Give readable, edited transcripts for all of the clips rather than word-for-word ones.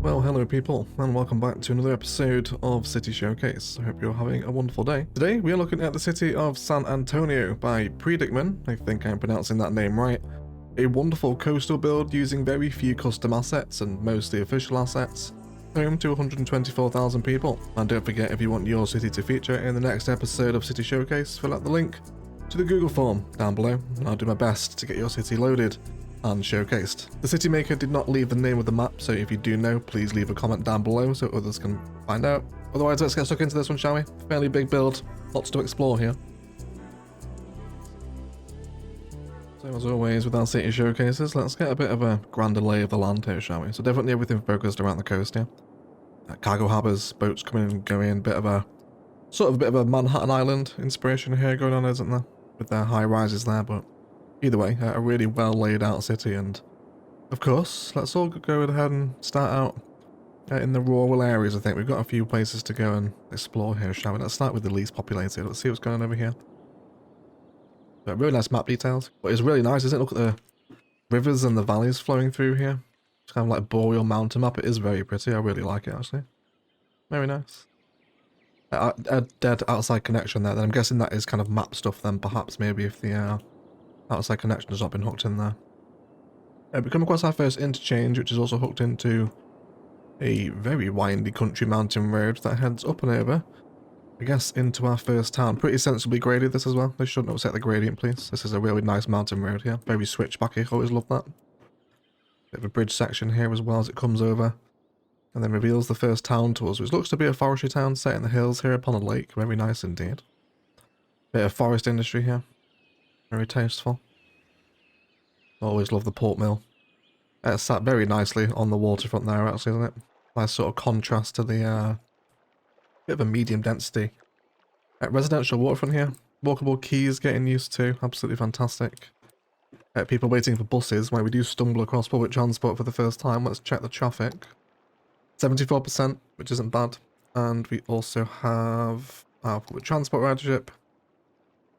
Well, hello people, and welcome back to another episode of City Showcase. I hope you're having a wonderful day. Today, we are looking at the city of San Antonio by Predicman, I think I'm pronouncing that name right. A wonderful coastal build using very few custom assets and mostly official assets. Home to 124,000 people. And don't forget, if you want your city to feature in the next episode of City Showcase, fill out the link to the Google form down below, and I'll do my best to get your city loaded and showcased. The city maker did not leave the name of the map, so if you do know, please leave a comment down below so others can find out. Otherwise, let's get stuck into this one, shall we? Fairly big build, lots to explore here. So as always with our city showcases, let's get a bit of a grander lay of the land here, shall we? So definitely everything focused around the coast here. Cargo harbours, boats coming and going, bit of a Manhattan Island inspiration here going on, isn't there? With their high rises there, but either way, a really well laid out city, and of course, let's all go ahead and start out in the rural areas. I think we've got a few places to go and explore here, shall we? Let's start with the least populated. Let's see what's going on over here. But really nice map details. But it's really nice, isn't it? Look at the rivers and the valleys flowing through here. It's kind of like a boreal mountain map. It is very pretty. I really like it, actually. Very nice. A dead outside connection there. Then I'm guessing that is kind of map stuff then, perhaps, maybe if the outside connection has not been hooked in there. We come across our first interchange, which is also hooked into a very windy country mountain road that heads up and over, I guess, into our first town. Pretty sensibly graded this as well. They shouldn't upset the gradient, please. This is a really nice mountain road here. Very switchbacky. Always love that. Bit of a bridge section here as well as it comes over, and then reveals the first town to us, which looks to be a forestry town set in the hills here upon a lake. Very nice indeed. Bit of forest industry here. Very tasteful. Always love the port mill. It's sat very nicely on the waterfront there, actually, isn't it? Nice sort of contrast to the bit of a medium density residential waterfront here. Walkable quays getting used to. Absolutely fantastic. People waiting for buses where we do stumble across public transport for the first time. Let's check the traffic. 74%, which isn't bad. And we also have our public transport ridership.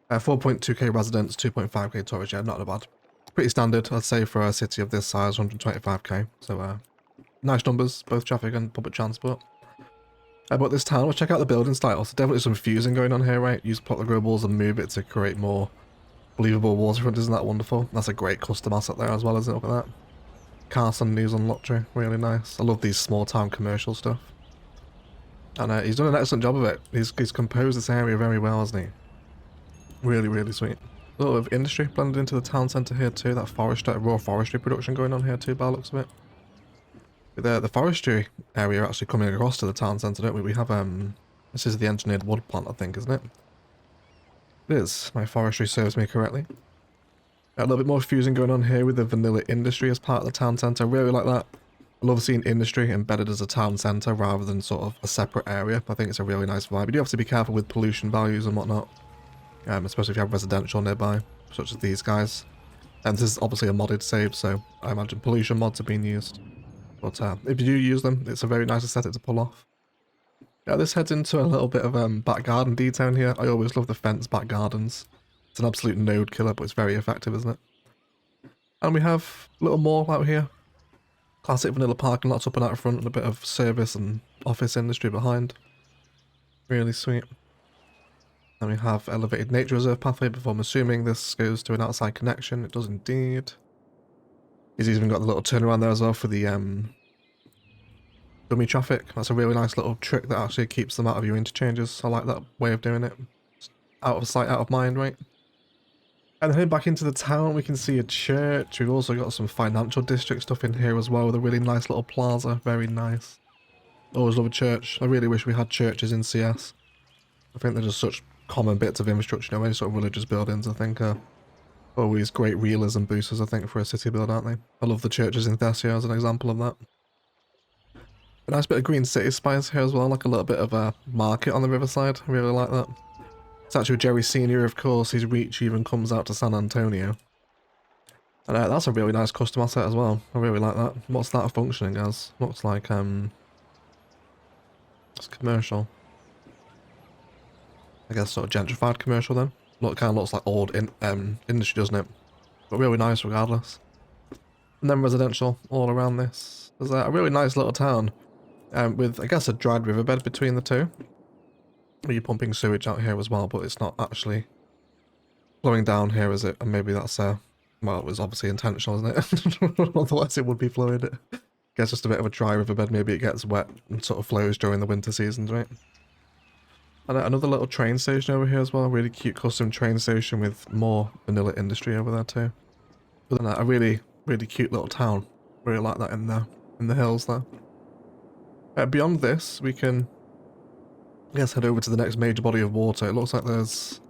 4.2k residents, 2.5k tourists. Yeah, not bad. Pretty standard, I'd say, for a city of this size, 125k. So, nice numbers, both traffic and public transport. But this town, let's check out the building style. So definitely some fusing going on here, right? Use plot the grow balls and move it to create more believable waterfront. Isn't that wonderful? That's a great custom asset there as well, isn't it? Look at that. Carson News on Lottery, really nice. I love these small town commercial stuff. And he's done an excellent job of it. He's composed this area very well, hasn't he? Really, really sweet. A lot of industry blended into the town centre here too. That forestry, raw forestry production going on here too, by the looks of it. The forestry area actually coming across to the town centre, don't we? We have, this is the engineered wood plant, I think, isn't it? It is. My forestry serves me correctly. A little bit more fusing going on here with the vanilla industry as part of the town centre. I really like that. I love seeing industry embedded as a town centre rather than sort of a separate area. I think it's a really nice vibe. You do have to be careful with pollution values and whatnot. Especially if you have residential nearby, such as these guys. And this is obviously a modded save, so I imagine pollution mods are being used. But if you do use them, it's a very nice aesthetic to pull off. Yeah, this heads into a little bit of back garden detail here. I always love the fence back gardens. It's an absolute node killer, but it's very effective, isn't it? And we have a little mall out here. Classic vanilla parking lots up and out front, and a bit of service and office industry behind. Really sweet. And we have elevated nature reserve pathway before I'm assuming this goes to an outside connection. It does indeed. He's even got the little turnaround there as well for the dummy traffic. That's a really nice little trick that actually keeps them out of your interchanges. I like that way of doing it. It's out of sight, out of mind, right? And then heading back into the town, we can see a church. We've also got some financial district stuff in here as well with a really nice little plaza. Very nice. Always love a church. I really wish we had churches in CS. I think they're just such common bits of infrastructure, you know, any sort of religious buildings, I think, are always great realism boosters, I think, for a city build, aren't they? I love the churches in Thessia as an example of that. A nice bit of green city spice here as well, like a little bit of a market on the riverside. I really like that. It's actually Jerry Senior, of course. His reach even comes out to San Antonio. And that's a really nice custom asset as well. I really like that. What's that functioning as? Looks like, it's commercial. I guess sort of gentrified commercial then. Look, kind of looks like old industry, doesn't it? But really nice regardless. And then residential all around this. There's a really nice little town with, I guess, a dried riverbed between the two. You're pumping sewage out here as well, but it's not actually flowing down here, is it? And maybe that's, well, it was obviously intentional, isn't it? Otherwise it would be flowing. I guess just a bit of a dry riverbed, maybe it gets wet and sort of flows during the winter seasons, right? And another little train station over here as well, really cute custom train station with more vanilla industry over there too. Other than that, a really, really cute little town. Really like that in there, in the hills there. Beyond this, we can, I guess, head over to the next major body of water. It looks like there's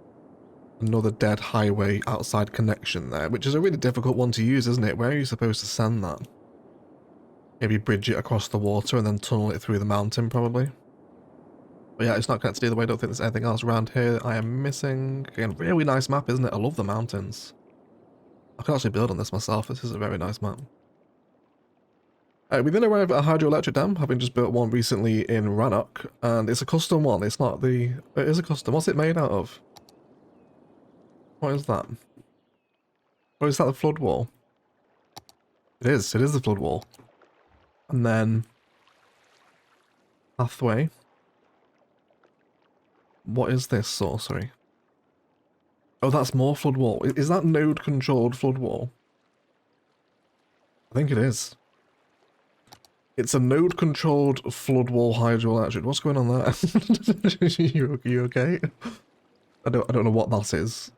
another dead highway outside connection there, which is a really difficult one to use, isn't it? Where are you supposed to send that? Maybe bridge it across the water and then tunnel it through the mountain, probably. But yeah, it's not connected either way. I don't think there's anything else around here I am missing. Again, really nice map, isn't it? I love the mountains. I can actually build on this myself. This is a very nice map. We then arrive at a hydroelectric dam, having just built one recently in Rannoch, and it's a custom one. It's not the... It is a custom. What's it made out of? What is that? Oh, is that the flood wall? It is the flood wall. And then... Pathway. What is this sorcery? Oh, that's more flood wall. Is that node-controlled flood wall? I think it is. It's a node-controlled flood wall hydroelectric. What's going on there? you okay? I don't know what that is.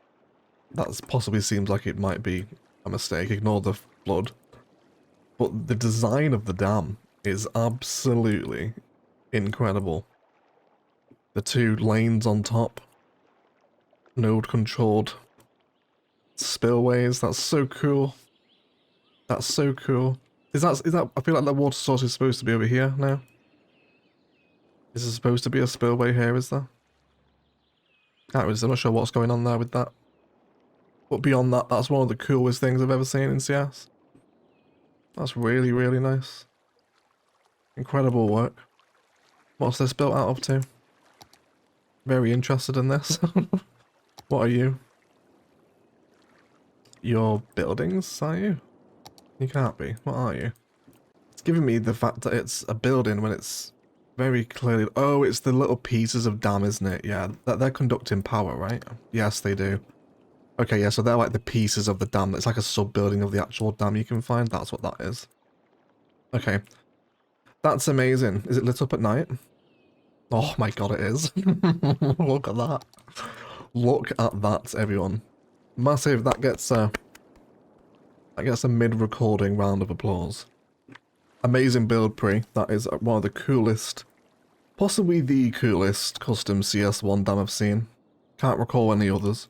That possibly seems like it might be a mistake. Ignore the flood. But the design of the dam is absolutely incredible. The two lanes on top. Node-controlled spillways. That's so cool. That's so cool. Is that? I feel like the water source is supposed to be over here now. Is there supposed to be a spillway here, is there? I'm not sure what's going on there with that. But beyond that, that's one of the coolest things I've ever seen in CS. That's really, really nice. Incredible work. What's this built out of too? Very interested in this. What are you? You're buildings, are you? You can't be. What are you? It's giving me the fact that it's a building when it's very clearly... Oh, it's the little pieces of dam, isn't it? Yeah, they're conducting power, right? Yes, they do. Okay, yeah, so they're like the pieces of the dam. It's like a sub-building of the actual dam you can find. That's what that is. Okay. That's amazing. Is it lit up at night? Oh my god, it is. Look at that. Look at that, everyone. Massive. That gets a mid-recording round of applause. Amazing build, Pri. That is one of the coolest, possibly the coolest custom CS1 dam I've seen. Can't recall any others.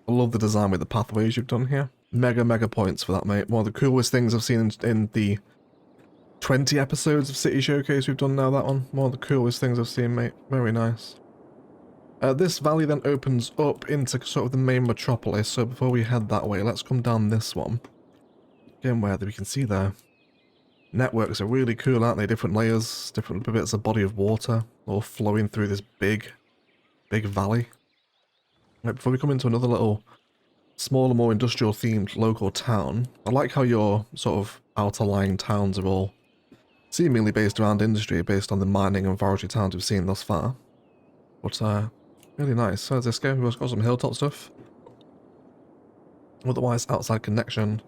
I love the design with the pathways you've done here. Mega points for that, mate. One of the coolest things I've seen in the 20 episodes of City Showcase we've done now, that one. One of the coolest things I've seen, mate. Very nice. This valley then opens up into sort of the main metropolis, so before we head that way, let's come down this one. Again, where we can see there. Networks are really cool, aren't they? Different layers, different bits of body of water, all flowing through this big valley. Right, before we come into another little, smaller, more industrial-themed local town, I like how your sort of outer-lying towns are all seemingly based around industry, based on the mining and forestry towns we've seen thus far. But, really nice. So this game, we've got some hilltop stuff. Otherwise, outside connection.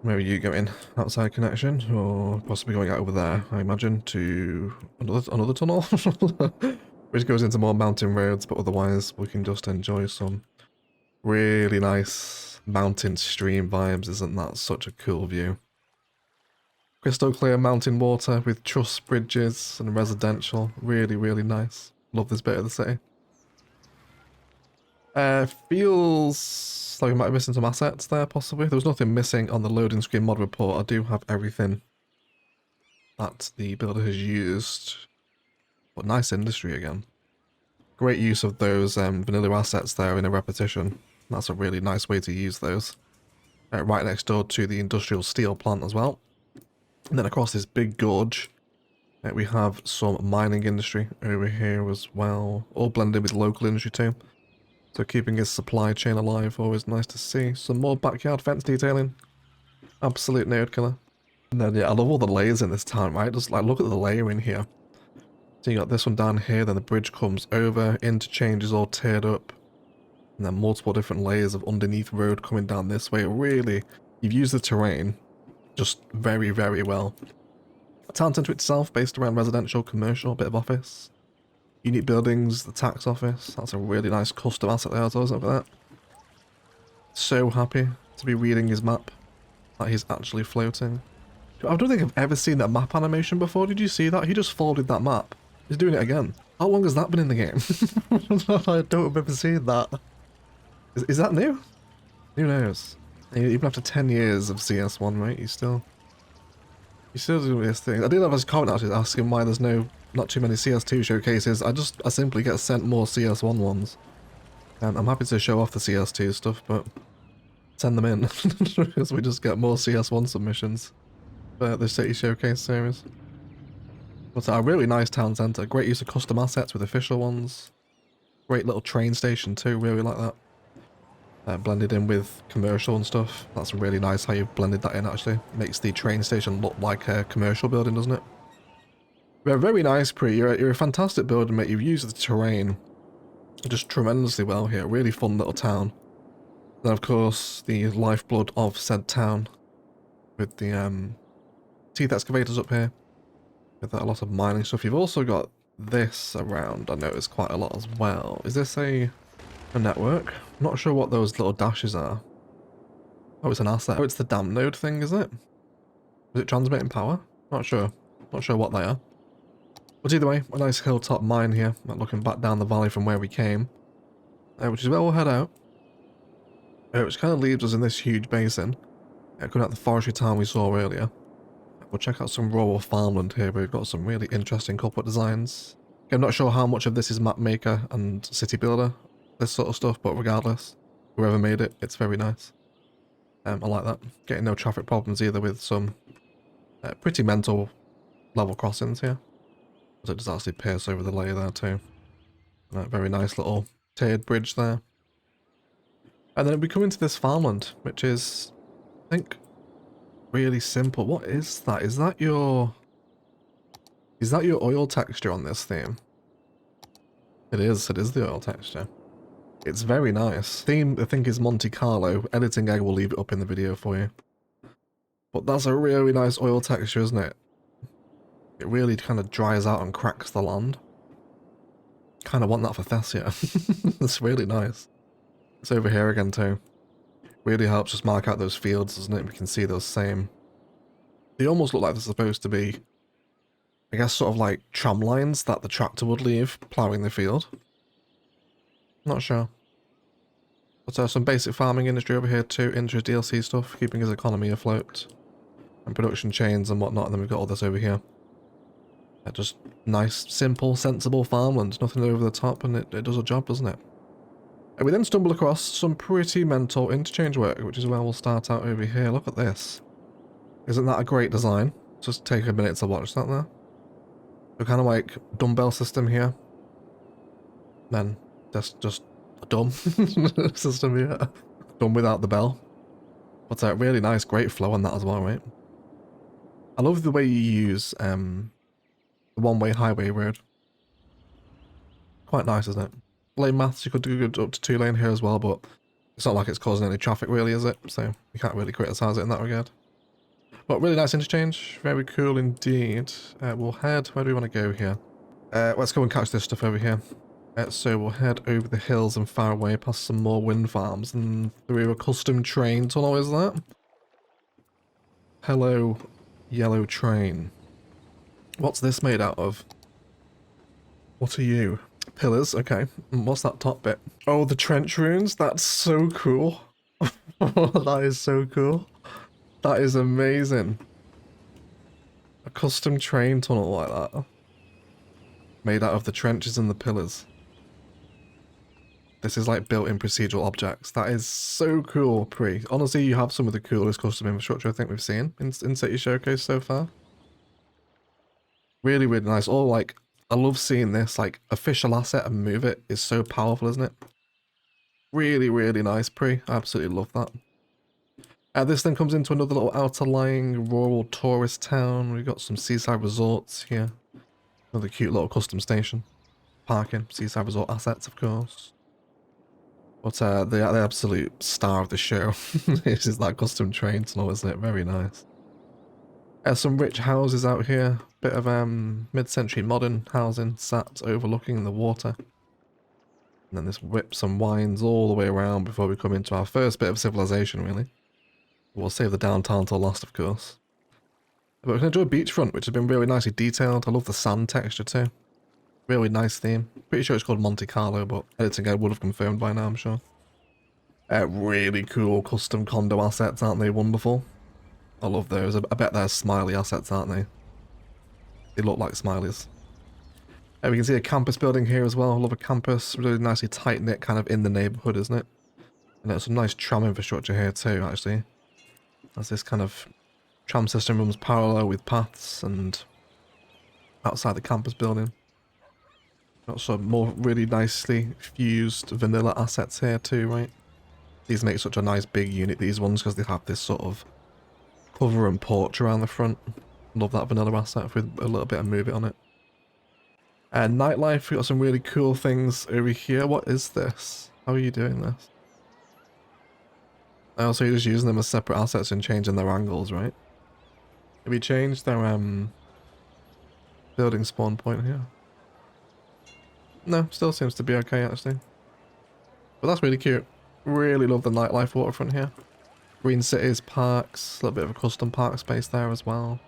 Where are you going? Outside connection? Or possibly going out over there, I imagine, to another tunnel? Which goes into more mountain roads, but otherwise we can just enjoy some really nice mountain stream vibes. Isn't that such a cool view? Crystal clear mountain water with truss bridges and residential. Really, really nice. Love this bit of the city. Feels like we might be missing some assets there, possibly. There was nothing missing on the loading screen mod report. I do have everything that the builder has used. But nice industry again. Great use of those vanilla assets there in a repetition. That's a really nice way to use those. Right next door to the industrial steel plant as well. And then across this big gorge, we have some mining industry over here as well. All blended with local industry too. So keeping his supply chain alive, always nice to see. Some more backyard fence detailing. Absolute node killer. And then, yeah, I love all the layers in this town, right? Just like look at the layer in here. So you got this one down here, then the bridge comes over, interchange is all tiered up, and then multiple different layers of underneath road coming down this way. Really, you've used the terrain just very, very well. The town centre itself, based around residential, commercial, a bit of office. Unique buildings, the tax office. That's a really nice custom asset there as well, isn't it, for that? So happy to be reading his map, that he's actually floating. I don't think I've ever seen that map animation before. Did you see that? He just folded that map. He's doing it again. How long has that been in the game? I don't remember seeing that. Is that new? Who knows? Even after 10 years of CS1, right? He's still doing this thing. I did have a comment actually asking why there's not too many CS2 showcases. I simply get sent more CS1 ones. And I'm happy to show off the CS2 stuff, but send them in. Because we just get more CS1 submissions for the City Showcase series. But a really nice town centre. Great use of custom assets with official ones. Great little train station too, really like that. Blended in with commercial and stuff. That's really nice how you've blended that in actually. Makes the train station look like a commercial building, doesn't it? Yeah, very nice, Pre. You're a fantastic builder, mate. You've used the terrain just tremendously well here. Really fun little town. Then of course the lifeblood of said town with the teeth excavators up here. With a lot of mining stuff. You've also got this around, I noticed quite a lot as well. Is this a network? I'm not sure what those little dashes are. Oh, it's an asset. Oh, it's the damn node thing, is it? Is it transmitting power? Not sure. Not sure what they are. But either way, a nice hilltop mine here. Looking back down the valley from where we came. Which is where we'll head out. Which kind of leaves us in this huge basin. Coming out the forestry town we saw earlier. We'll check out some rural farmland here, but we've got some really interesting corporate designs. I'm not sure how much of this is map maker and city builder, this sort of stuff, but regardless, whoever made it, it's very nice. I like that. Getting no traffic problems either with some pretty mental level crossings here. So it does actually pierce over the layer there too. Very nice little tiered bridge there. And then we come into this farmland, which is, I think, really simple. What is that? Is that your oil texture on this theme? It is the oil texture. It's very nice. Theme, I think, is Monte Carlo. Editing, I will leave it up in the video for you. But that's a really nice oil texture, isn't it? It really kind of dries out and cracks the land. Kind of want that for Thessia. It's really nice. It's over here again too. Really helps just mark out those fields, doesn't it? We can see those same... They almost look like they're supposed to be, I guess, sort of like tram lines that the tractor would leave ploughing the field. Not sure. But some basic farming industry over here too. Interest DLC stuff, keeping his economy afloat. And production chains and whatnot. And then we've got all this over here. Just nice, simple, sensible farmland. Nothing over the top, and it does a job, doesn't it? And we then stumble across some pretty mental interchange work, which is where we'll start out over here. Look at this. Isn't that a great design? Just take a minute to watch that there. So kind of like dumbbell system here. Then that's just a dumb system here. Done without the bell. But really nice, great flow on that as well, right? I love the way you use the one-way highway road. Quite nice, isn't it? Lane maths, you could do up to 2-lane here as well, but it's not like it's causing any traffic really, is it? So you can't really criticise it in that regard. But really nice interchange, very cool indeed. We'll head, where do we want to go here? Let's go and catch this stuff over here. So we'll head over the hills and far away past some more wind farms and through a custom train tunnel, is that? Hello, yellow train. What's this made out of? What are you? Pillars, okay. And what's that top bit? Oh, the trench runes? That's so cool. That is so cool. That is amazing. A custom train tunnel like that. Made out of the trenches and the pillars. This is like built-in procedural objects. That is so cool, Pre. Honestly, you have some of the coolest custom infrastructure I think we've seen in City Showcase so far. Really, really nice. All like, I love seeing this, like, official asset and move it is so powerful, isn't it? Really, really nice, Pre. I absolutely love that. This then comes into another little outer-lying rural tourist town. We've got some seaside resorts here. Another cute little custom station. Parking, seaside resort assets, of course. But the absolute star of the show is that custom train tunnel, isn't it? Very nice. Some rich houses out here. Bit of mid-century modern housing sat overlooking the water. And then this whips and winds all the way around before we come into our first bit of civilization, really. We'll save the downtown till last, of course. But we can enjoy beachfront, which has been really nicely detailed. I love the sand texture too. Really nice theme. Pretty sure it's called Monte Carlo, but editing guide would have confirmed by now, I'm sure. Really cool custom condo assets, aren't they? Wonderful. I love those. I bet they're smiley assets, aren't they? They look like smileys. We can see a campus building here as well. I love a campus. Really nicely tight-knit, kind of in the neighbourhood, isn't it? And there's some nice tram infrastructure here too, actually. As this kind of tram system runs parallel with paths and outside the campus building. Got some more really nicely fused vanilla assets here too, right? These make such a nice big unit, these ones, because they have this sort of cover and porch around the front. Love that vanilla asset with a little bit of movement on it. And nightlife, we got some really cool things over here. What is this? How are you doing this? Oh, so you're just using them as separate assets and changing their angles, right? Have you changed their building spawn point here? No, still seems to be okay actually. But that's really cute. Really love the nightlife waterfront here. Green cities, parks, a little bit of a custom park space there as well.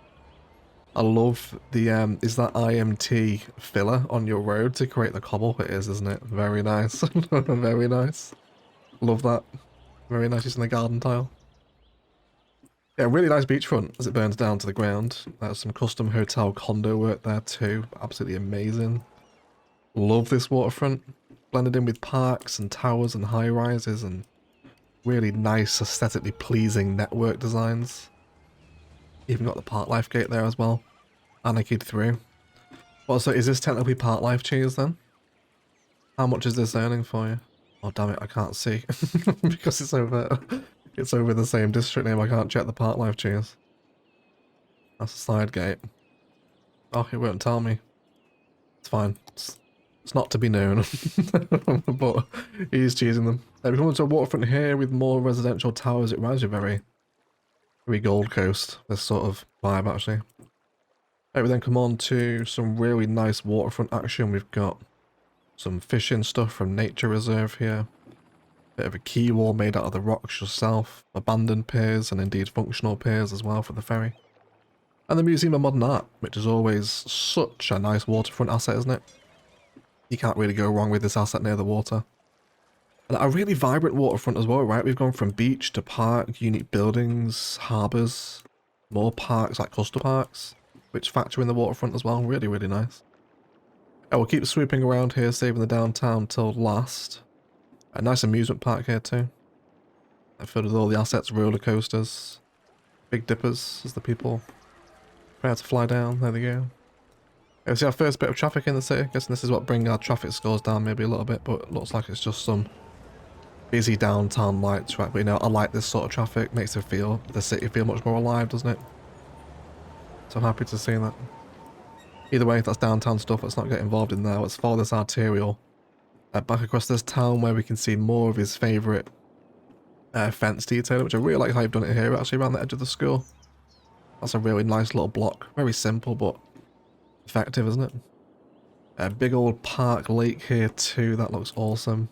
I love the, is that IMT filler on your road to create the cobble? It is, isn't it? Very nice. Very nice. Love that. Very nice using the garden tile. Yeah, really nice beachfront as it burns down to the ground. There's some custom hotel condo work there too. Absolutely amazing. Love this waterfront. Blended in with parks and towers and high rises and really nice, aesthetically pleasing network designs. Even got the Park Life gate there as well. Anarchied through. Well, so is this technically Park Life cheese then? How much is this earning for you? Oh damn it, I can't see. Because it's over the same district name, I can't check the Park Life cheese. That's a side gate. Oh, it won't tell me. It's fine. It's not to be known. But he's choosing them. We come into a waterfront here with more residential towers. It reminds you very Gold Coast, this sort of vibe actually. We then come on to some really nice waterfront action. We've got some fishing stuff from Nature Reserve here. Bit of a quay wall made out of the rocks yourself. Abandoned piers and indeed functional piers as well for the ferry. And the Museum of Modern Art, which is always such a nice waterfront asset, isn't it? You can't really go wrong with this asset near the water. And a really vibrant waterfront as well, right? We've gone from beach to park, unique buildings, harbours, more parks like custom parks, which factor in the waterfront as well. Really, really nice. And we'll keep sweeping around here, saving the downtown till last. A nice amusement park here too. Filled with all the assets, roller coasters, Big Dippers as the people prepare to fly down. There they go. We see our first bit of traffic in the city. Guessing this is what brings our traffic scores down maybe a little bit, but it looks like it's just some busy downtown lights, right? But you know, I like this sort of traffic. Makes the city feel much more alive, doesn't it? So I'm happy to see that. Either way, if that's downtown stuff, let's not get involved in there. Let's follow this arterial back across this town where we can see more of his favourite fence detail, which I really like how you've done it here, actually around the edge of the school. That's a really nice little block. Very simple, but effective, isn't it? A big old park lake here too. That looks awesome.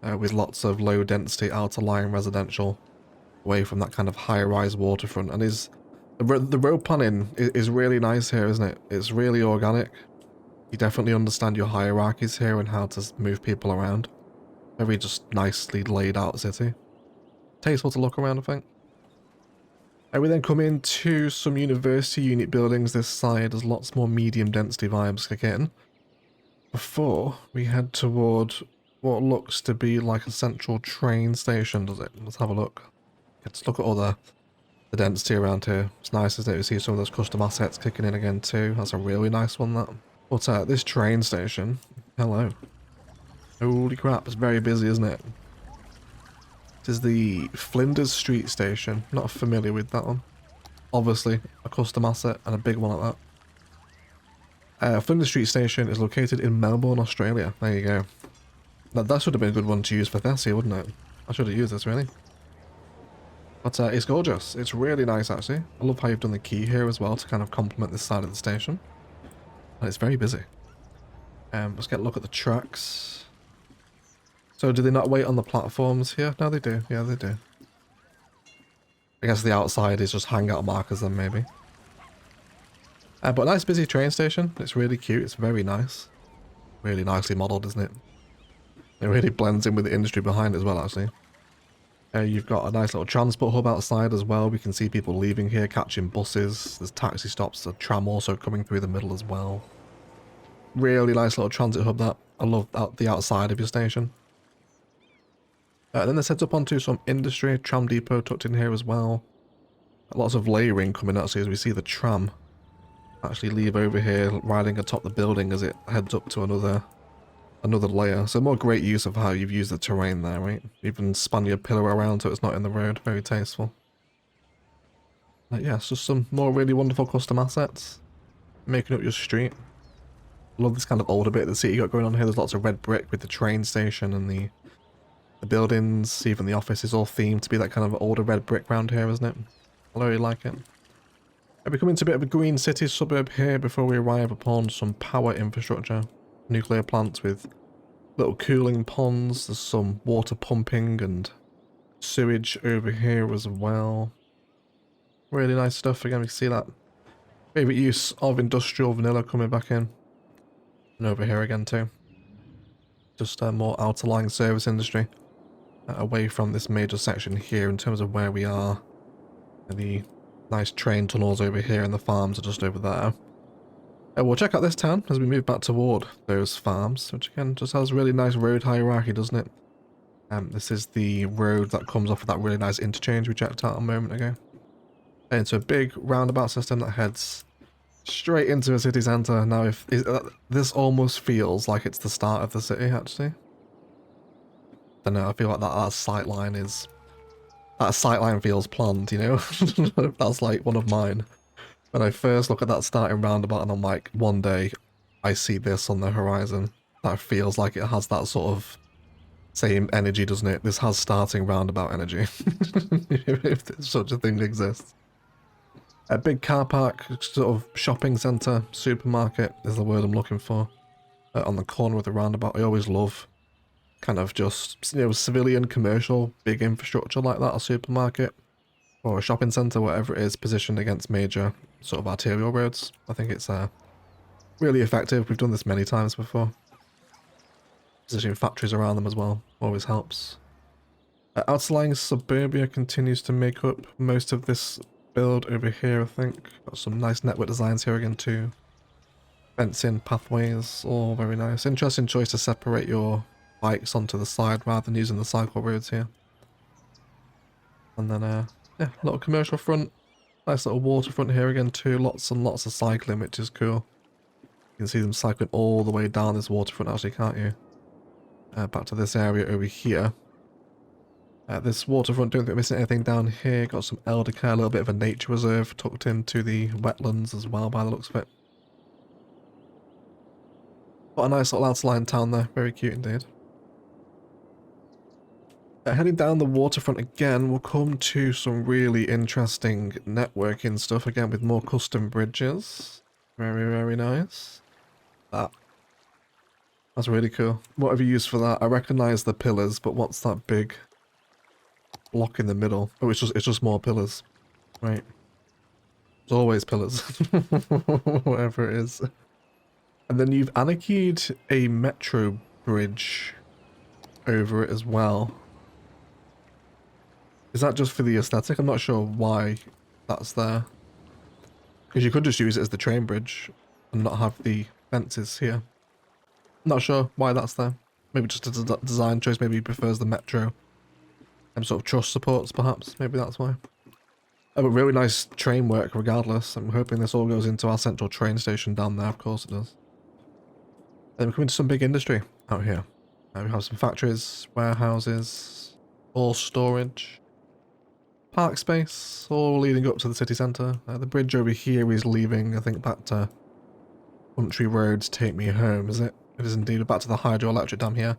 With lots of low density outer lying residential away from that kind of high rise waterfront. And the road planning is really nice here, isn't it? It's really organic. You definitely understand your hierarchies here and how to move people around. Very just nicely laid out city. Tasteful to look around, I think. And we then come into some university unit buildings this side. There's lots more medium density vibes kick in. Before we head toward what looks to be like a central train station, does it? Let's have a look. Let's look at all the density around here. It's nice, isn't it, to see some of those custom assets kicking in again too. That's a really nice one, that. But this train station, hello. Holy crap, it's very busy, isn't it? This is the Flinders Street Station. Not familiar with that one. Obviously, a custom asset and a big one at that. Flinders Street Station is located in Melbourne, Australia. There you go. Now, that should have been a good one to use for Thessia, wouldn't it? I should have used this, really. But it's gorgeous. It's really nice, actually. I love how you've done the key here as well to kind of complement this side of the station. And it's very busy. Let's get a look at the tracks. So do they not wait on the platforms here? No, they do. Yeah, they do. I guess the outside is just hangout markers then, maybe. But a nice busy train station. It's really cute. It's very nice. Really nicely modelled, isn't it? It really blends in with the industry behind it as well, actually. You've got a nice little transport hub outside as well. We can see people leaving here, catching buses. There's taxi stops, a tram also coming through the middle as well. Really nice little transit hub that. I love the outside of your station. Then they set up onto some industry, tram depot tucked in here as well. Lots of layering coming out, so as we see the tram actually leave over here, riding atop the building as it heads up to another layer. So more great use of how you've used the terrain there, right? Even spun your pillar around so it's not in the road. Very tasteful. Yeah, it's just some more really wonderful custom assets. Making up your street. Love this kind of older bit of the city you got going on here. There's lots of red brick with the train station and the buildings, even the office is all themed to be that kind of older red brick round here, isn't it? I really like it. We're coming to a bit of a green city suburb here before we arrive upon some power infrastructure. Nuclear plants with little cooling ponds. There's some water pumping and sewage over here as well. Really nice stuff. Again, we can see that favourite use of industrial vanilla coming back in. And over here again too. Just a more outer lying service industry. Away from this major section here in terms of where we are. And the nice train tunnels over here and the farms are just over there. We'll check out this town as we move back toward those farms, which again just has a really nice road hierarchy, doesn't it? This is the road that comes off of that really nice interchange we checked out a moment ago. And it's a big roundabout system that heads straight into a city centre. Now, this almost feels like it's the start of the city, actually. I don't know, I feel like that sightline is... That sightline feels planned, you know? That's like one of mine. When I first look at that starting roundabout and I'm like, one day I see this on the horizon. That feels like it has that sort of same energy, doesn't it? This has starting roundabout energy. If such a thing exists. A big car park, sort of shopping centre, supermarket is the word I'm looking for. On the corner of the roundabout. I always love kind of just, you know, civilian, commercial, big infrastructure like that, a supermarket. Or a shopping centre, whatever it is, positioned against major sort of arterial roads. I think it's really effective. We've done this many times before. Positioning factories around them as well always helps. Outlying suburbia continues to make up most of this build over here, I think. Got some nice network designs here again too. Fencing, pathways, all very nice. Interesting choice to separate your bikes onto the side rather than using the cycle roads here. And then yeah, a little commercial front. Nice little waterfront here again too. Lots and lots of cycling, which is cool. You can see them cycling all the way down this waterfront actually, can't you? Back to this area over here. This waterfront, don't think we're missing anything down here. Got some elder care, a little bit of a nature reserve tucked into the wetlands as well by the looks of it. Got a nice little outlying town there. Very cute indeed. Heading down the waterfront again, we'll come to some really interesting networking stuff again with more custom bridges. Very, very nice. That's really cool. What have you used for that? I recognise the pillars, but what's that big block in the middle? Oh, it's just more pillars. Right. It's always pillars. Whatever it is. And then you've anarchied a metro bridge over it as well. Is that just for the aesthetic? I'm not sure why that's there. Because you could just use it as the train bridge and not have the fences here. Not sure why that's there. Maybe just a design choice. Maybe he prefers the metro. Sort of truss supports, perhaps. Maybe that's why. But really nice train work regardless. I'm hoping this all goes into our central train station down there. Of course it does. Then we're coming to some big industry out here. We have some factories, warehouses, All storage. Park space, all leading up to the city centre. The bridge over here is leaving, I think, back to Country Roads Take Me Home, is it? It is indeed. Back to the hydroelectric dam here,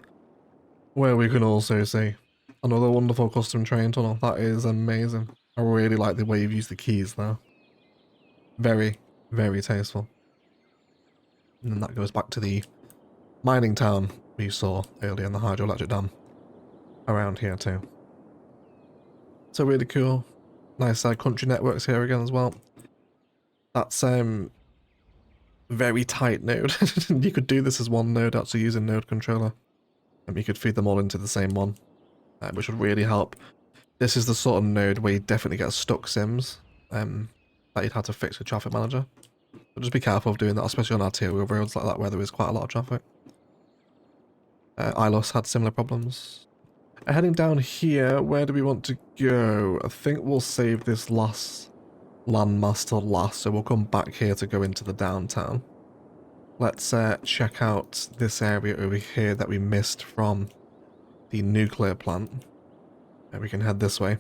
where we can also see another wonderful custom train tunnel. That is amazing. I really like the way you've used the keys there. Very, very tasteful. And then that goes back to the mining town we saw earlier in the hydroelectric dam around here too. So really cool. Nice country networks here again as well. That's very tight node. You could do this as one node, actually using node controller. And you could feed them all into the same one, which would really help. This is the sort of node where you definitely get stuck sims that you'd have to fix with Traffic Manager. But just be careful of doing that, especially on arterial roads like that where there is quite a lot of traffic. ILOS had similar problems. Heading down here, where do we want to go? I think we'll save this last landmass till last, so we'll come back here to go into the downtown. Let's check out this area over here that we missed from the nuclear plant. We can head this way.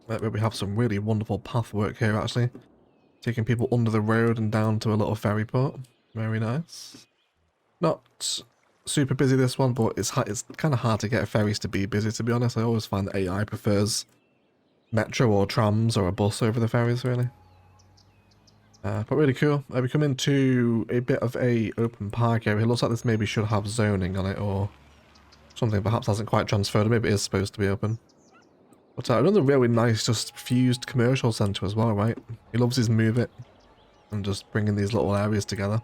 We have some really wonderful path work here, actually. Taking people under the road and down to a little ferry port. Very nice. Not super busy this one, but it's kind of hard to get ferries to be busy, to be honest. I always find that AI prefers metro or trams or a bus over the ferries, really. But really cool. We come into a bit of a open park area. It looks like this maybe should have zoning on it or something. Perhaps hasn't quite transferred. Maybe it is supposed to be open. But another really nice, just fused commercial centre as well, right? He loves his move it and just bringing these little areas together.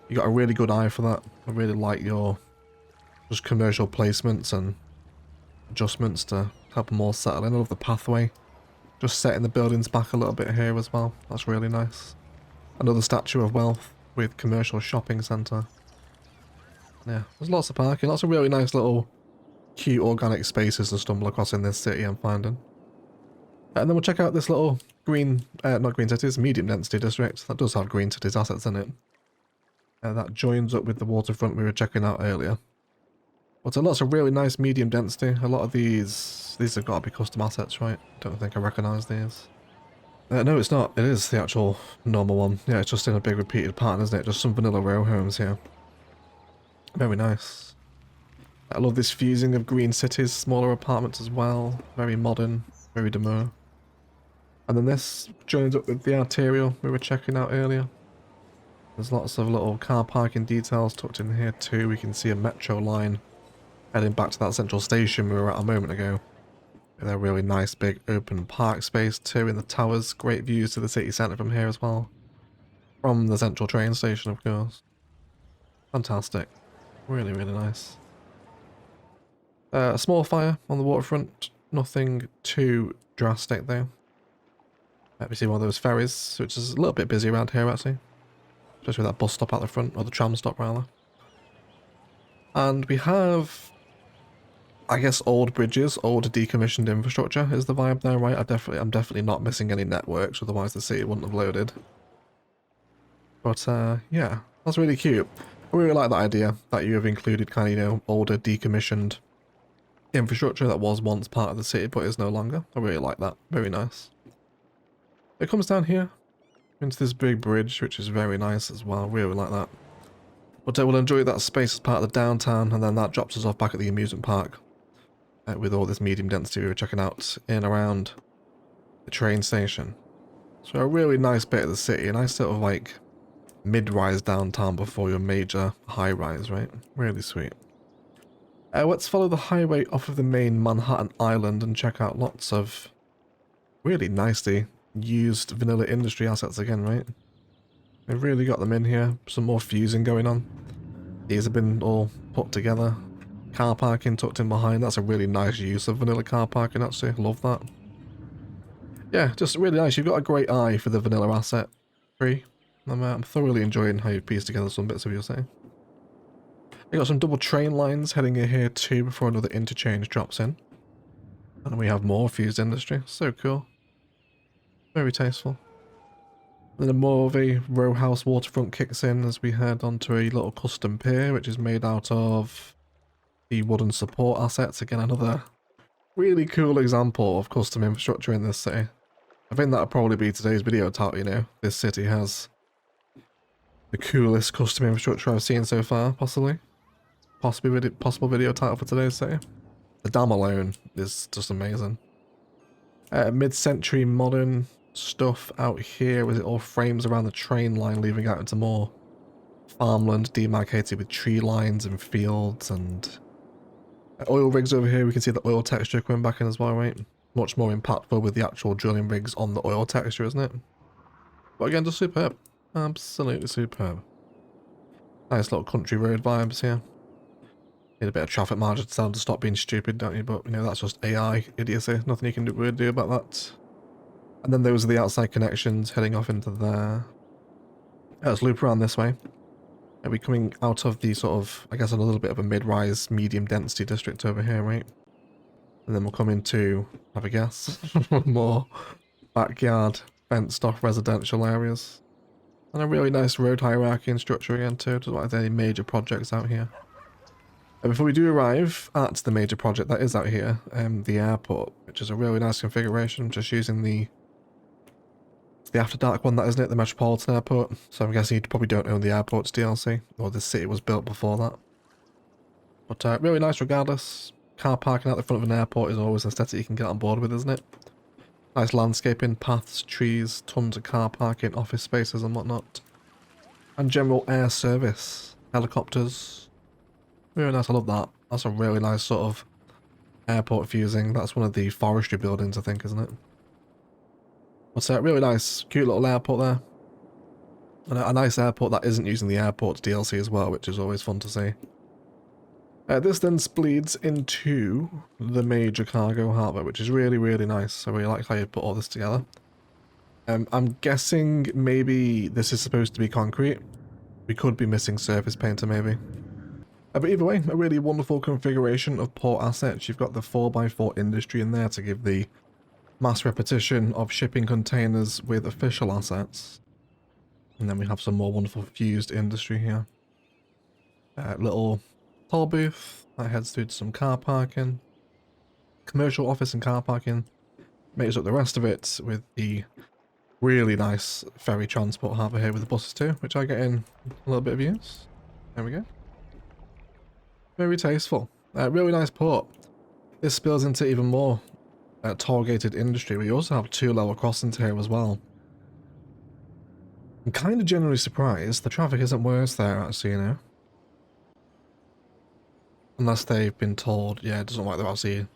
You got a really good eye for that. I really like your just commercial placements and adjustments to help them all settle in. I love the pathway. Just setting the buildings back a little bit here as well. That's really nice. Another statue of wealth with commercial shopping centre. Yeah, there's lots of parking. Lots of really nice little cute organic spaces to stumble across in this city, I'm finding. And then we'll check out this little green, not green cities, medium density district. That does have green cities assets in it. That joins up with the waterfront we were checking out earlier. But lots of really nice medium density. A lot of these have got to be custom assets, right? Don't think I recognise these. No, it's not. It is the actual normal one. Yeah, it's just in a big repeated pattern, isn't it? Just some vanilla row homes here. Very nice. I love this fusing of green cities, smaller apartments as well. Very modern, very demure. And then this joins up with the arterial we were checking out earlier. There's lots of little car parking details tucked in here too. We can see a metro line heading back to that central station we were at a moment ago. With a really nice big open park space too in the towers. Great views to the city centre from here as well. From the central train station, of course. Fantastic. Really, really nice. A small fire on the waterfront. Nothing too drastic though. We see one of those ferries, which is a little bit busy around here actually. Especially with that bus stop at the front, or the tram stop rather. And we have, I guess, old bridges, old decommissioned infrastructure is the vibe there, right? I'm definitely not missing any networks, otherwise the city wouldn't have loaded. But yeah, that's really cute. I really like that idea that you have included kind of, you know, older decommissioned infrastructure that was once part of the city but is no longer. I really like that. Very nice. It comes down here into this big bridge, which is very nice as well. Really like that. But we'll enjoy that space as part of the downtown, and then that drops us off back at the amusement park with all this medium density we were checking out in and around the train station. So a really nice bit of the city, a nice sort of like mid-rise downtown before your major high-rise, right? Really sweet. Let's follow the highway off of the main Manhattan Island and check out lots of really nicely used vanilla industry assets again, right? They've really got them in here. Some more fusing going on. These have been all put together. Car parking tucked in behind. That's a really nice use of vanilla car parking, actually. Love that. Yeah, just really nice. You've got a great eye for the vanilla asset tree. I'm thoroughly enjoying how you've pieced together some bits of your city. You got some double train lines heading in here too before another interchange drops in. And we have more fused industry. So cool. Very tasteful. And then more of a row house waterfront kicks in as we head onto a little custom pier, which is made out of the wooden support assets. Again, another really cool example of custom infrastructure in this city. I think that'll probably be today's video title, you know. This city has the coolest custom infrastructure I've seen so far, possibly. Possible video title for today's city. The dam alone is just amazing. Mid-century modern stuff out here with it all frames around the train line leaving out into more farmland demarcated with tree lines and fields and oil rigs over here. We can see the oil texture coming back in as well, right? Much more impactful with the actual drilling rigs on the oil texture, isn't it? But again, just superb. Absolutely superb. Nice little country road vibes here. Need a bit of traffic margin to tell them to stop being stupid, don't you? But, you know, that's just AI idiocy. Nothing you can really do about that. And then those are the outside connections heading off into there. Let's loop around this way. Are we coming out of the sort of, I guess, a little bit of a mid-rise, medium density district over here, right? And then we'll come into, have a guess, more backyard, fenced-off residential areas. And a really nice road hierarchy and structure again too, just like any major projects out here. And before we do arrive at the major project that is out here, the airport, which is a really nice configuration, just using the After Dark one, that isn't it, the Metropolitan Airport. So I'm guessing you probably don't own the airport's DLC, or the city was built before that. But really nice regardless. Car parking out the front of an airport is always an aesthetic you can get on board with, isn't it? Nice landscaping, paths, trees, tons of car parking, office spaces and whatnot. And general air service, helicopters. Really nice, I love that. That's a really nice sort of airport fusing. That's one of the forestry buildings, I think, isn't it? What's that? Really nice, cute little airport there. And a nice airport that isn't using the airport's DLC as well, which is always fun to see. This then bleeds into the major cargo harbour, which is really, really nice. I really like how you put all this together. I'm guessing maybe this is supposed to be concrete. We could be missing surface painter maybe. But either way, a really wonderful configuration of port assets. You've got the 4x4 industry in there to give the mass repetition of shipping containers with official assets. And then we have some more wonderful fused industry here. Little toll booth that heads through to some car parking. Commercial office and car parking. Makes up the rest of it with the really nice ferry transport harbour here with the buses too, which I get in a little bit of use. There we go. Very tasteful. Really nice port. This spills into even more toll-gated industry. We also have 2 level crossings here as well. I'm kind of generally surprised the traffic isn't worse there actually, you know. Unless they've been told, yeah, it doesn't like they're actually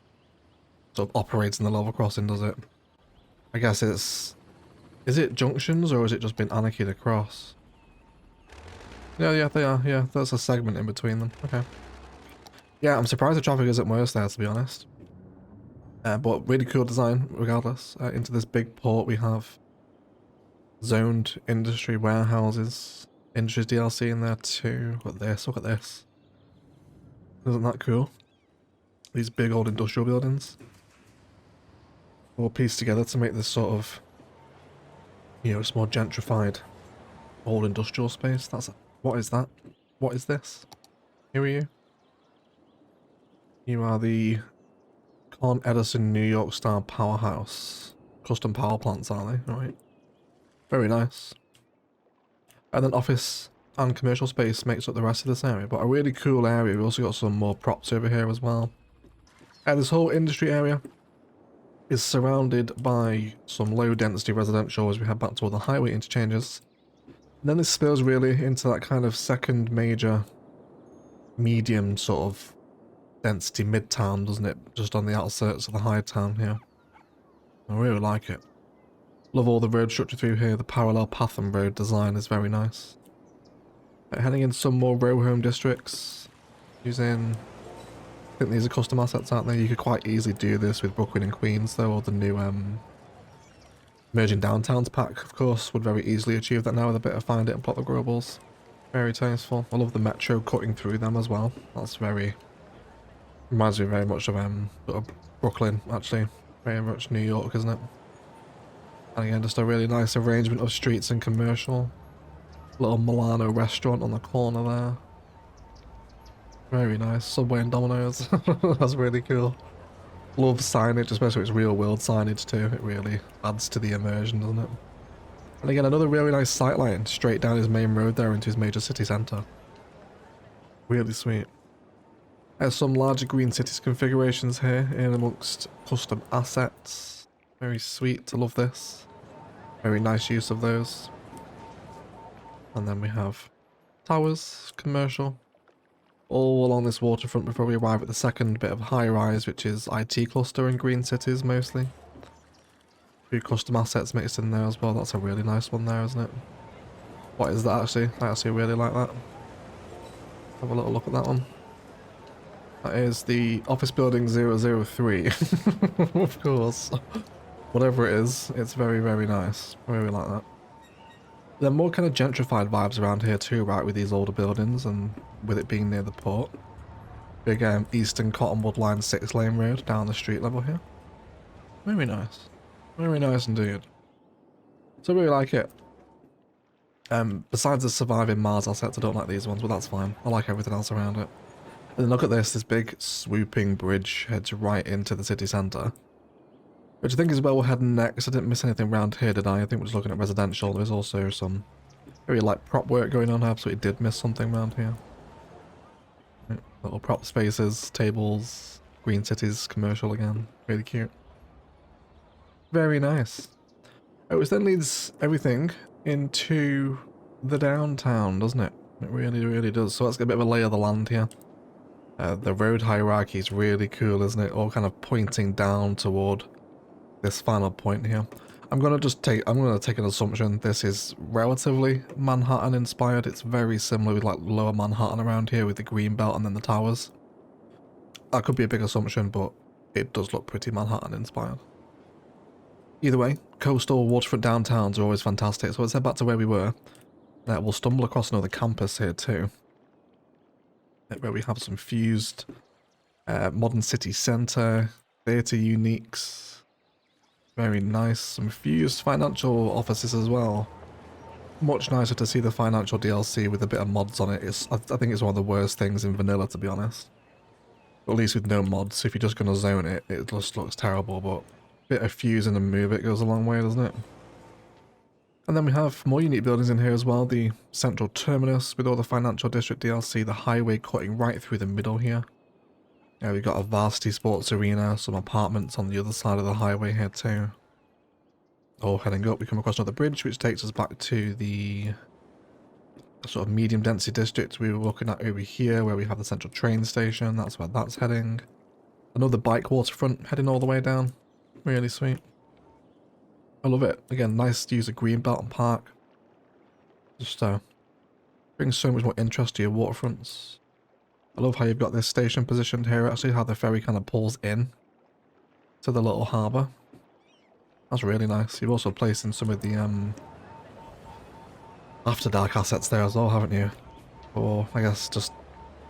sort of operating the level crossing, does it? I guess it's... Is it junctions or has it just been anarchied across? Yeah, they are. Yeah, there's a segment in between them. Okay. Yeah, I'm surprised the traffic isn't worse there, to be honest. But really cool design, regardless. Into this big port we have zoned industry warehouses. Industries DLC in there too. Look at this, look at this. Isn't that cool? These big old industrial buildings. All pieced together to make this sort of, you know, it's more gentrified old industrial space. That's... What is that? What is this? Who are you? You are the Con Edison New York style powerhouse. Custom power plants, are they? Alright. Very nice. And then office and commercial space makes up the rest of this area, but a really cool area. We've also got some more props over here as well. This whole industry area is surrounded by some low density residential as we head back toward the highway interchanges. And then this spills really into that kind of second major medium sort of density midtown, doesn't it? Just on the outskirts of the high town here. I really like it. Love all the road structure through here. The parallel path and road design is very nice. Heading in some more row home districts. Using... I think these are custom assets, aren't they? You could quite easily do this with Brooklyn and Queens though, or the new Merging Downtowns pack, of course, would very easily achieve that now with a bit of Find It and Plot the Globals. Very tasteful. I love the metro cutting through them as well. That's very... Reminds me very much of sort of Brooklyn, actually. Very much New York, isn't it? And again, just a really nice arrangement of streets and commercial. Little Milano restaurant on the corner there. Very nice. Subway and Domino's. That's really cool. Love signage, especially if it's real world signage too. It really adds to the immersion, doesn't it? And again, another really nice sightline straight down his main road there into his major city centre. Really sweet. There's some larger green cities configurations here in amongst custom assets. Very sweet, I love this. Very nice use of those. And then we have towers, commercial, all along this waterfront before we arrive at the second bit of high rise, which is IT cluster and green cities mostly. A few custom assets mixed in there as well. That's a really nice one there, isn't it? What is that actually? I actually really like that. Have a little look at that one. That is the office building 003. Of course. Whatever it is, it's very, very nice. I really like that. There are more kind of gentrified vibes around here too, right, with these older buildings and with it being near the port. Big Eastern Cottonwood Line 6-lane road down the street level here. Very nice. Very nice indeed. So I really like it. Besides the surviving Mars assets, I don't like these ones, but that's fine. I like everything else around it. And then look at this big swooping bridge heads right into the city centre. Which I think is where we're heading next. I didn't miss anything around here, did I? I think we're just looking at residential. There's also some very light prop work going on. I absolutely did miss something around here. Little prop spaces, tables, green cities, commercial again. Really cute. Very nice. Which then leads everything into the downtown, doesn't it? It really, really does. So let's get a bit of a lay of the land here. The road hierarchy is really cool, isn't it? All kind of pointing down toward this final point here. I'm gonna take an assumption this is relatively Manhattan inspired. It's very similar with like lower Manhattan around here with the green belt and then the towers. That could be a big assumption, but it does look pretty Manhattan inspired. Either way, coastal waterfront downtowns are always fantastic, so let's head back to where we were. We'll stumble across another campus here too, where we have some fused modern city centre, theatre uniques. Very nice. Some fused financial offices as well. Much nicer to see the financial DLC with a bit of mods on it. I think it's one of the worst things in vanilla, to be honest. At least with no mods. If you're just going to zone it, it just looks terrible, but a bit of fusing and move it goes a long way, doesn't it? And then we have more unique buildings in here as well. The central terminus with all the financial district DLC, the highway cutting right through the middle here. Yeah, we've got a varsity sports arena, some apartments on the other side of the highway here too. Oh, heading up, we come across another bridge which takes us back to the sort of medium density district we were looking at over here, where we have the central train station. That's where that's heading. Another bike waterfront heading all the way down. Really sweet. I love it. Again, nice to use a green belt and park. Just brings so much more interest to your waterfronts. I love how you've got this station positioned here, actually, how the ferry kind of pulls in to the little harbour. That's really nice. You've also placed in some of the After Dark assets there as well, haven't you? Or, I guess, just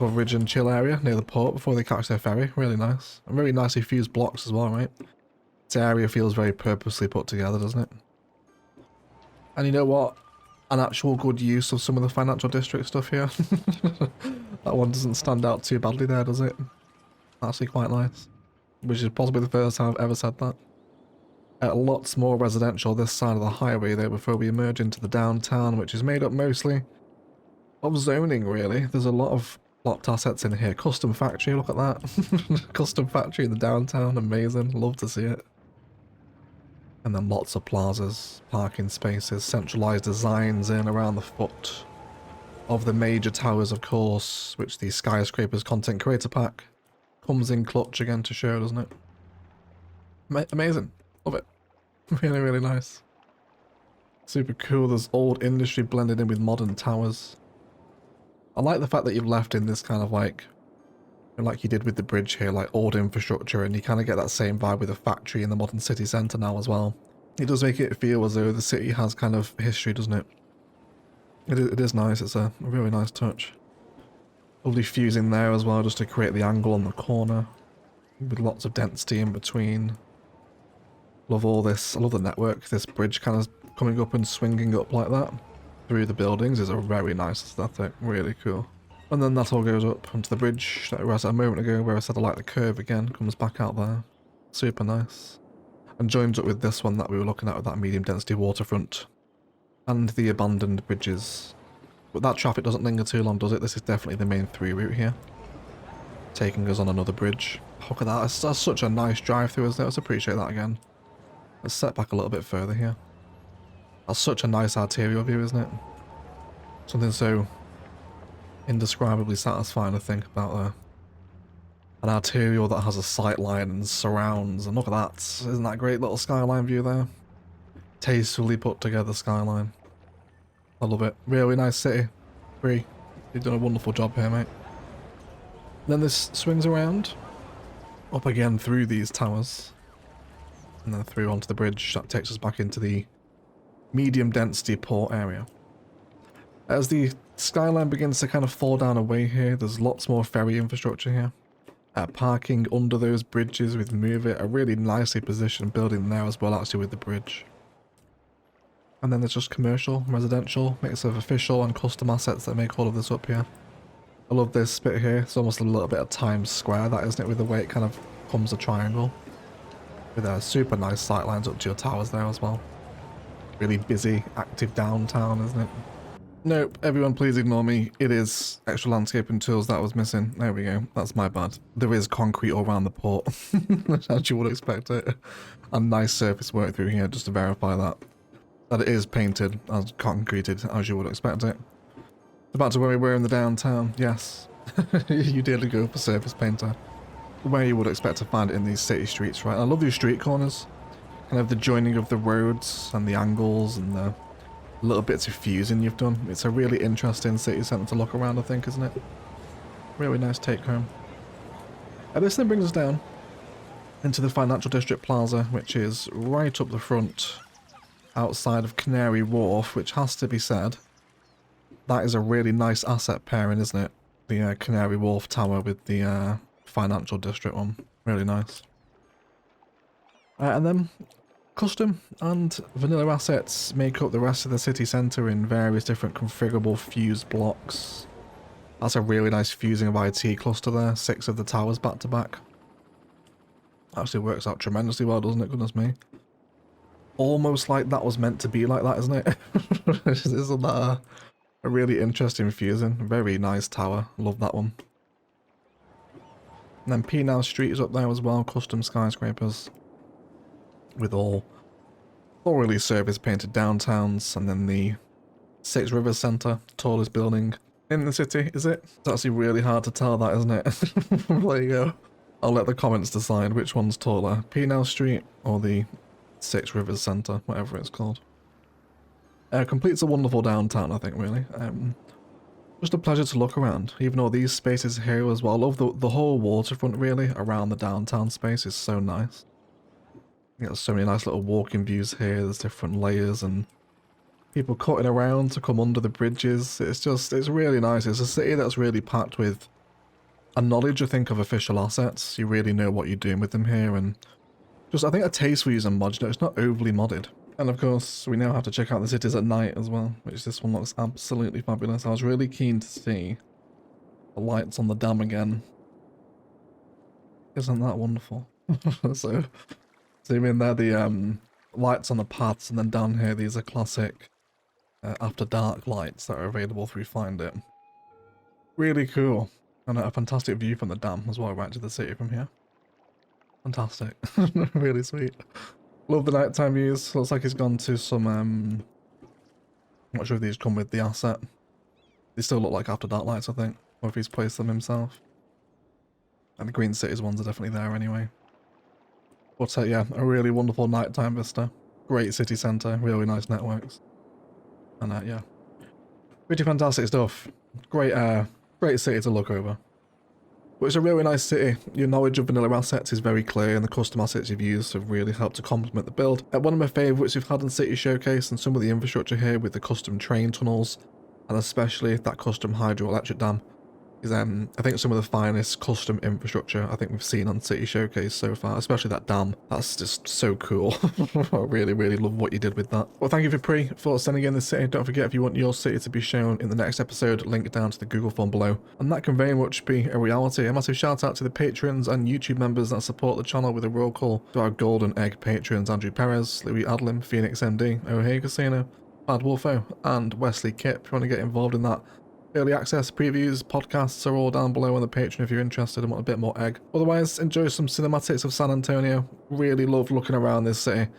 coverage and chill area near the port before they catch their ferry. Really nice. And very nicely fused blocks as well, right? This area feels very purposely put together, doesn't it? And you know what? An actual good use of some of the financial district stuff here. That one doesn't stand out too badly there, does it? Actually quite nice. Which is possibly the first time I've ever said that. Lots more residential this side of the highway though before we emerge into the downtown, which is made up mostly of zoning really. There's a lot of locked assets in here. Custom factory, look at that. Custom factory in the downtown, amazing. Love to see it. And then lots of plazas, parking spaces, centralized designs in around the foot of the major towers, of course, which the Skyscrapers Content Creator Pack comes in clutch again to show, doesn't it? Amazing. Love it. Really, really nice. Super cool. There's old industry blended in with modern towers. I like the fact that you've left in this kind of like you did with the bridge here, like old infrastructure, and you kind of get that same vibe with the factory in the modern city centre now as well. It does make it feel as though the city has kind of history, doesn't it? It is nice. It's a really nice touch. Lovely fusing there as well, just to create the angle on the corner with lots of density in between. Love all this. I love the network. This bridge kind of coming up and swinging up like that through the buildings is a very nice aesthetic. Really cool. And then that all goes up onto the bridge that we were at a moment ago, where I said I like the curve again. Comes back out there. Super nice. And joins up with this one that we were looking at with that medium density waterfront. And the abandoned bridges. But that traffic doesn't linger too long, does it? This is definitely the main through route here. Taking us on another bridge. Look at that. That's such a nice drive through, isn't it? Let's appreciate that again. Let's set back a little bit further here. That's such a nice arterial view, isn't it? Something so indescribably satisfying to think about an arterial that has a sight line and surrounds. And look at that. Isn't that a great little skyline view there? Tastefully put together skyline. I love it. Really nice city. Bree, you've done a wonderful job here, mate. Then this swings around. Up again through these towers. And then through onto the bridge. That takes us back into the medium density port area. As the skyline begins to kind of fall down away here, there's lots more ferry infrastructure here. Parking under those bridges with Move It, a really nicely positioned building there as well, actually, with the bridge. And then there's just commercial, residential, mix of official and custom assets that make all of this up here. I love this bit here. It's almost a little bit of Times Square, that, isn't it, with the way it kind of comes a triangle. With super nice sight lines up to your towers there as well. Really busy, active downtown, isn't it? Nope, everyone please ignore me. It is extra landscaping tools that was missing. There we go. That's my bad. There is concrete all around the port, as you would expect it. And nice surface work through here just to verify that. That it is painted as concreted, as you would expect it. Back to where we were in the downtown. Yes, you did go for surface painter. Where you would expect to find it in these city streets, right? I love these street corners. Kind of the joining of the roads and the angles and the little bits of fusing you've done. It's a really interesting city centre to look around, I think, isn't it? Really nice take home. And this then brings us down into the Financial District Plaza, which is right up the front outside of Canary Wharf, which has to be said, that is a really nice asset pairing, isn't it? The Canary Wharf Tower with the Financial District one. Really nice. And then custom and vanilla assets make up the rest of the city centre in various different configurable fused blocks. That's a really nice fusing of IT cluster there, 6 of the towers back to back. Actually works out tremendously well, doesn't it? Goodness me. Almost like that was meant to be like that, isn't it? Isn't that a really interesting fusing? Very nice tower. Love that one. And then P-Now Street is up there as well, custom skyscrapers. With all thoroughly service painted downtowns, and then the Six Rivers Centre, tallest building in the city, is it? It's actually really hard to tell that, isn't it? There you go. I'll let the comments decide which one's taller, P-Now Street or the Six Rivers Centre, whatever it's called. Completes a wonderful downtown, I think, really. Just a pleasure to look around, even all these spaces here as well. I love the whole waterfront, really, around the downtown space is so nice. You got so many nice little walking views here. There's different layers and people cutting around to come under the bridges. It's really nice. It's a city that's really packed with a knowledge, I think, of official assets. You really know what you're doing with them here, and just, I think, a taste for using mods. It's not overly modded. And of course, we now have to check out the cities at night as well, which this one looks absolutely fabulous. I was really keen to see the lights on the dam again. Isn't that wonderful? So zoom in there, the lights on the paths, and then down here, these are classic after dark lights that are available through Find It. Really cool. And a fantastic view from the dam as well, right to the city from here. Fantastic. Really sweet. Love the nighttime views. Looks like he's gone to some, I'm not sure if these come with the asset. They still look like after dark lights, I think, or if he's placed them himself. And the Green Cities ones are definitely there anyway. But yeah, a really wonderful nighttime vista. Great city centre, really nice networks. And yeah, pretty fantastic stuff. Great city to look over. But it's a really nice city. Your knowledge of vanilla assets is very clear, and the custom assets you've used have really helped to complement the build. One of my favourites we've had in City Showcase, and some of the infrastructure here with the custom train tunnels, and especially that custom hydroelectric dam. is I think some of the finest custom infrastructure I think we've seen on City Showcase so far, especially that dam. That's just so cool. I really, really love what you did with that. Well, thank you for sending in the city. Don't forget, if you want your city to be shown in the next episode, link down to the Google form below. And that can very much be a reality. A massive shout out to the patrons and YouTube members that support the channel with a roll call to our golden egg patrons: Andrew Perez, Louis Adlam, Phoenix MD, O'Hay Casino, Bad Wolfo, and Wesley Kip. If you want to get involved in that, early access, previews, podcasts are all down below on the Patreon if you're interested and want a bit more egg. Otherwise, enjoy some cinematics of San Antonio. Really love looking around this city.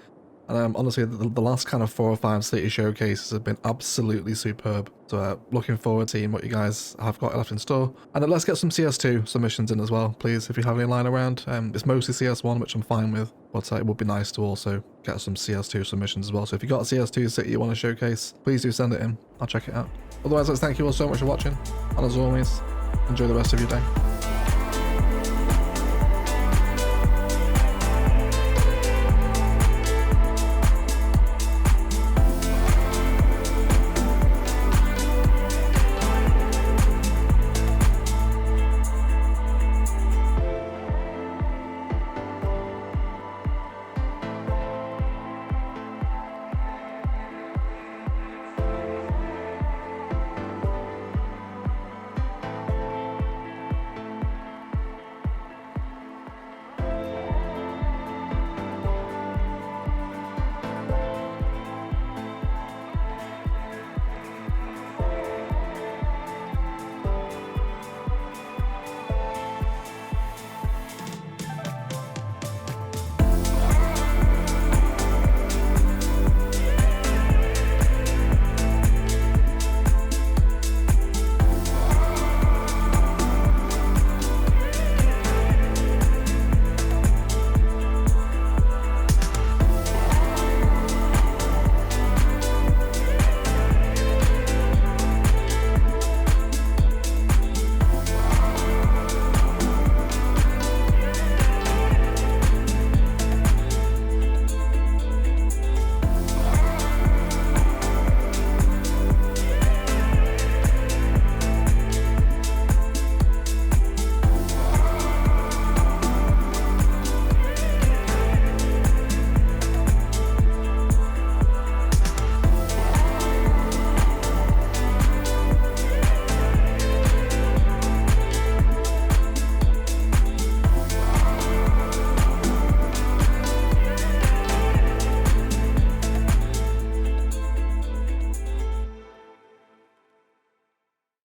And honestly, the last kind of 4 or 5 city showcases have been absolutely superb. So looking forward to seeing what you guys have got left in store. And let's get some CS2 submissions in as well, please, if you have any lying around. It's mostly CS1, which I'm fine with, but it would be nice to also get some CS2 submissions as well. So if you've got a CS2 city you want to showcase, please do send it in. I'll check it out. Otherwise, let's thank you all so much for watching. And as always, enjoy the rest of your day.